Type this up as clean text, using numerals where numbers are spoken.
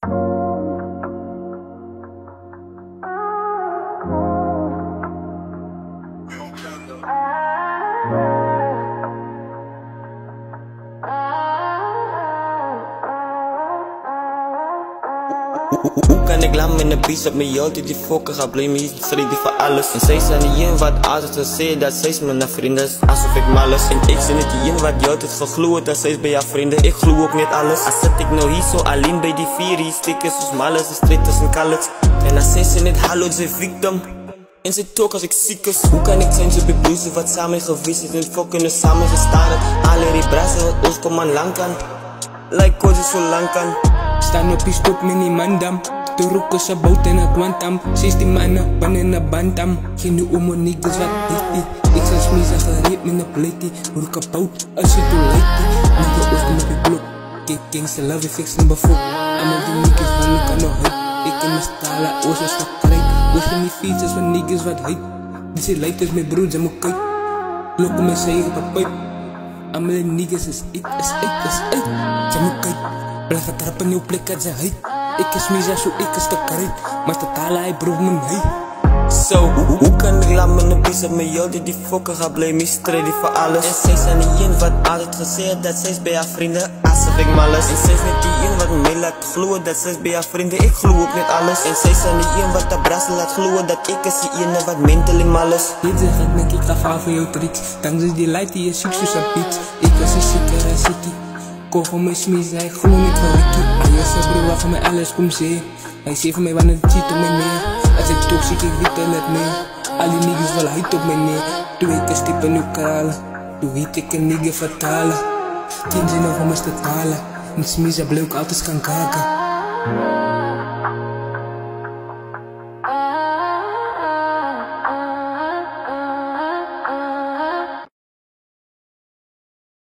Hoe kan ik laat met een piece op me altijd die fokken ga blame me strijd die voor alles. En zij zijn die een wat altijd gezegd dat zij is mijn vrienden is alsof ik mal is. En ik ben niet die een wat je altijd gegloeid dat zij is bij jouw vrienden. Ik gloe ook niet alles. Als zit ik nou hier zo alleen bij die vier hier stikken zoals mal is de strijd tussen college. En als zij niet hallo ze victim. En ze talk als ik ziek is. Hoe kan ik zijn zo bij blues wat samen geweest is en fucking samen gestaan. Alle die brassen wat ons kom aan lang kan. Like koos is zo lang kan. Staan op die stoep met die mandam. De roeken ze boot en een kwantam. 16 mannen, pan en een bantam. Geen nu om niggas wat dit. Ik zou smiezen gereed met een platie. Roek kapot als je toe lijkt. Met de ogen op je blok. Kijk, gangsta love fix nummer 4. Allemaal die niggas van nu kan nog heen. Ik in mijn stalen, oorzaak van krijt. Wees van die fietsers van niggas wat heet. Die zit lijkt dus met broers en mijn kijk. Lopen met z'n eigen pijp. Allemaal die niggas is ik. Ze moet kijk. Blijf het trappen, nieuw plek uit zijn heet. Ik is misa zo ik is te krijt. Maar te talen hij broer mijn heet. Zo, hoe kan ik laat met een piece op me jou die fokken gaat blame me strijden voor alles. En zij zijn die een wat altijd gezegd dat zij is bij haar vrienden alsof ik mal is. En zij is niet die een wat mij laat gloeien dat zij is bij haar vrienden, ik gloe ook niet alles. En zij zijn die een wat de brassen laat gloeien dat ik is die ene wat mentally mal is. Dit zeg ik denk ik ga vaar voor jouw tricks. Dankzij die light die je succes aan piet. Ik was een zieke city. Koop van mijn smies, hij gloeit niet van Ricky. Hij is een broer waarvan mij alles komt zien. Hij zei van mij wanneer het ziet op mij neer. Als ik toxic, ik weet het net meer. Al die niggas wel hit op mij neer. Doe ik een stip en nu kralen. Doe weet ik een nigga vertalen. 10 zinnen van me te talen. Mijn smies heb leuk altijd gaan kaken.